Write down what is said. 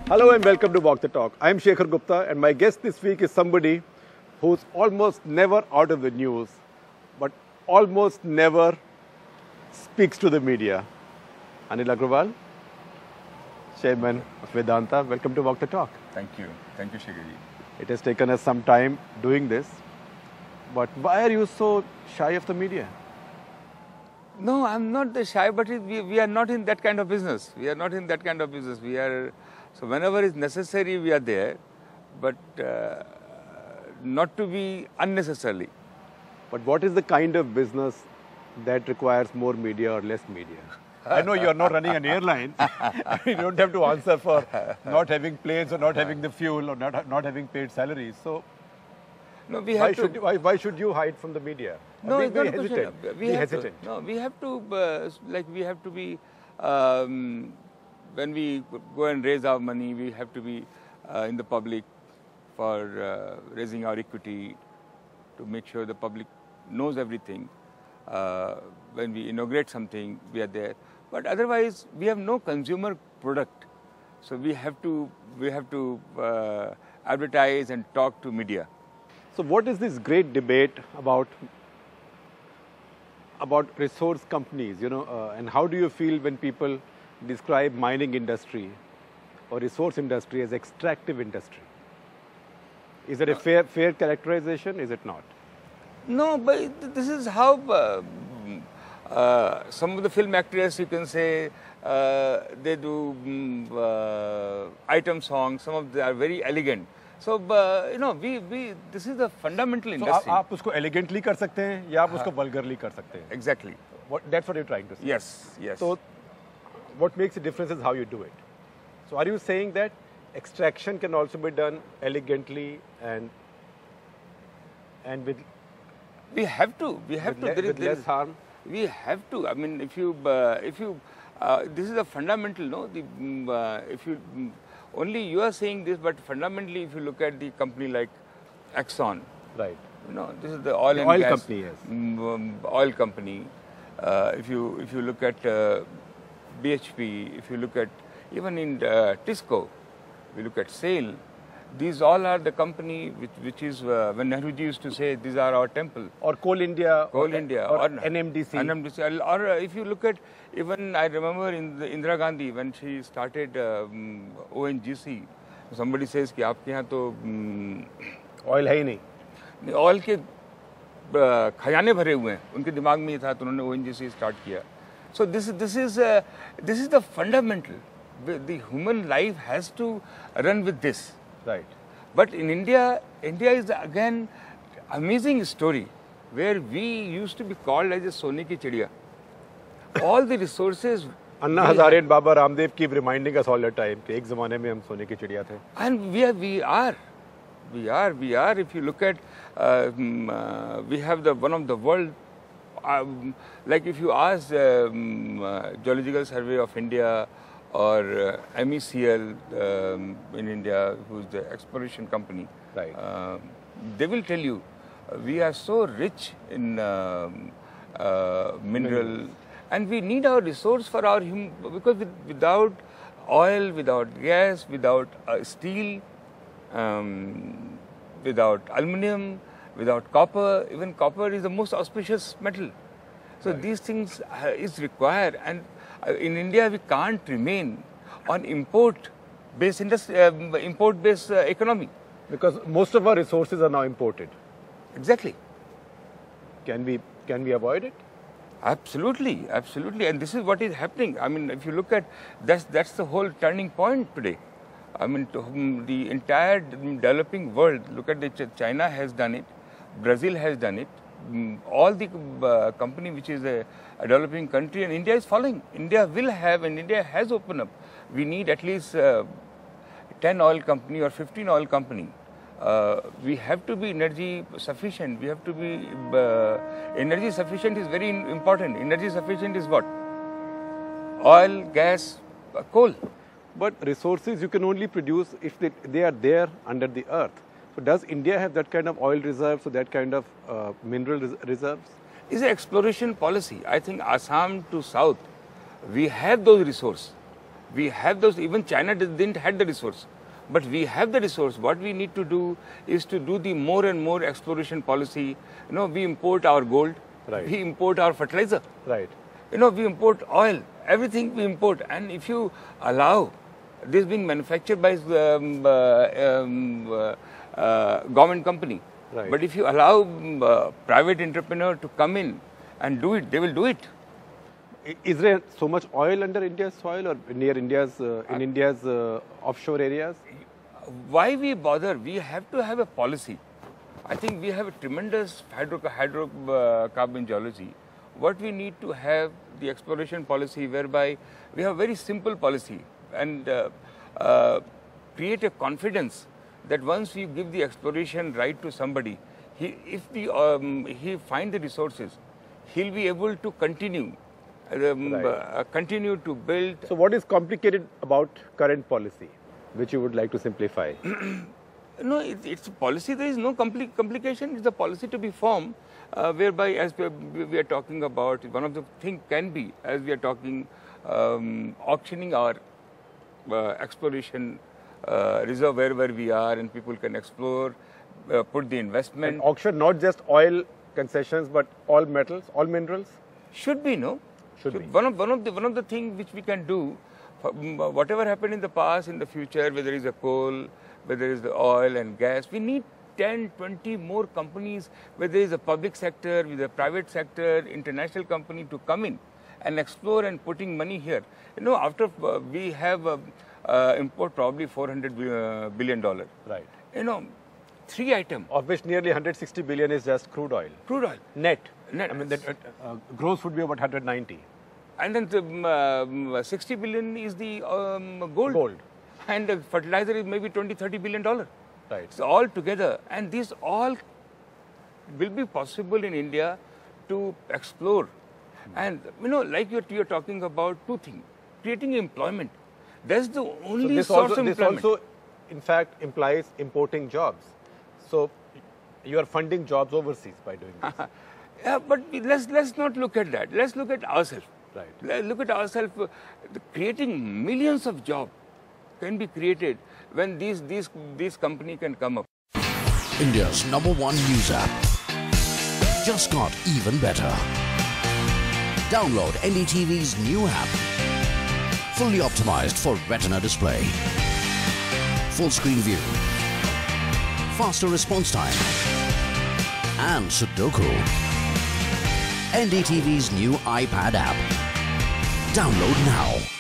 Hello and welcome to Walk the Talk. I'm Shekhar Gupta and my guest this week is somebody who's almost never out of the news, but almost never speaks to the media. Anil Agarwal, Chairman of Vedanta. Welcome to Walk the Talk. Thank you. Thank you, Shekhar. It has taken us some time doing this, but why are you so shy of the media? No, I'm not shy, but we are not in that kind of business. We are not in that kind of business. So whenever it's necessary, we are there, but not to be unnecessarily. But what is the kind of business that requires more media or less media? I know you're not running an airline. You don't have to answer for not having planes or not having the fuel or not having paid salaries. So no, why should you hide from the media? No, it's not a question. Be hesitant. No, we have to be when we go and raise our money, we have to be in the public for raising our equity to make sure the public knows everything. When we inaugurate something, we are there. But otherwise, we have no consumer product, so we have to advertise and talk to media. So, what is this great debate about resource companies? And how do you feel when people describe mining industry or resource industry as extractive industry? Is it a fair characterization? Is it not? No, but this is how some of the film actors, you can say, they do item songs. Some of them are very elegant. So, this is the fundamental industry. So, आप उसको elegantly कर सकते हैं या आप उसको vulgarly कर सकते हैं. Exactly. That's what you're trying to say. Yes, yes. So, what makes the difference is how you do it. So, are you saying that extraction can also be done elegantly and with less harm? We have to. I mean, if you this is a fundamental. No, only you are saying this, but fundamentally, if you look at the company like Exxon, right? This is the oil and gas company, yes. Oil company. If you look at BHP, if you look at even in Tisco, we look at SAIL. These all are the company which is when Nehruji used to say these are our temple. Or Coal India. Or NMDC. NMDC. Or if you look at even I remember in Indira Gandhi when she started ONGC, somebody says कि आपके यहाँ तो oil है ही नहीं. Oil के खजाने भरे हुए हैं. उनके दिमाग में ये था तो उन्होंने ONGC start किया. So this is the fundamental. The human life has to run with this. Right. But in India is again amazing story where we used to be called as a Sone ki chidiya. All the resources. Anna Hazare and Baba Ramdev keep reminding us all the time that एक ज़माने में हम सोने की चिड़िया थे. And we are. If you look at, we have one of the world. Like if you ask Geological Survey of India or MECL in India, who's the exploration company, right? They will tell you we are so rich in mineral, and we need our resource for our because without oil, without gas, without steel, without aluminium, without copper. Even copper is the most auspicious metal. So right. These things is required, and in India we can't remain on import-based economy. Because most of our resources are now imported. Exactly. Can we avoid it? Absolutely, and this is what is happening. I mean, if you look at that's the whole turning point today. I mean, the entire developing world. Look at China has done it, Brazil has done it. All the company which is a developing country, and India is following. India will have, and India has opened up. We need at least 10 oil company or 15 oil company. We have to be energy sufficient. We have to be energy sufficient is very important. Energy sufficient is what? Oil, gas, coal. But resources you can only produce if they are there under the earth. So does India have that kind of oil reserves or that kind of mineral reserves? It's an exploration policy. I think Assam to south, we have those resources. We have those, even China didn't have the resource. But we have the resource. What we need to do is to do the more and more exploration policy. You know, we import our gold, Right. we import our fertilizer, Right. you know, we import oil, everything we import. And if you allow this being manufactured by government company, Right. but if you allow private entrepreneur to come in and do it, they will do it. Is there so much oil under India's soil or near India's, in India's offshore areas? Why we bother? We have to have a policy. I think we have a tremendous hydrocarbon geology. What we need to have the exploration policy whereby we have very simple policy and create a confidence that once we give the exploration right to somebody, if he find the resources, he'll be able to continue. Continue to build. So what is complicated about current policy, which you would like to simplify? No, it's a policy. There is no complication. It's a policy to be formed, whereby, as we are talking about, one of the things can be, as we are talking, auctioning our exploration reserve wherever we are, and people can explore, put the investment. And auction not just oil concessions, but all metals, all minerals. Should be, no? Should be. One of the things which we can do, whatever happened in the past, in the future, whether it's the coal, whether it's the oil and gas, we need 10, 20 more companies, whether it's the public sector, with the private sector, international company to come in and explore and putting money here. You know, after we have import probably $400 billion. Right. You know, 3 items. Of which nearly 160 billion is just crude oil. Crude oil. Net. Net. I mean, that gross would be about 190. And then the, 60 billion is the gold. Gold. And the fertilizer is maybe $20-30 billion. Right. So all together, and this all will be possible in India to explore. And you know, like you're talking about two things: creating employment. That's the only source of employment. This also, in fact, implies importing jobs. So you are funding jobs overseas by doing this. Yeah, but let's not look at that. Let's look at ourselves. Right. Let's look at ourselves. Creating millions of jobs can be created when these companies can come up. India's #1 news app just got even better. Download NDTV's new app. Fully optimized for retina display. Full screen view. Faster response time. And Sudoku. NDTV's new iPad app. Download now.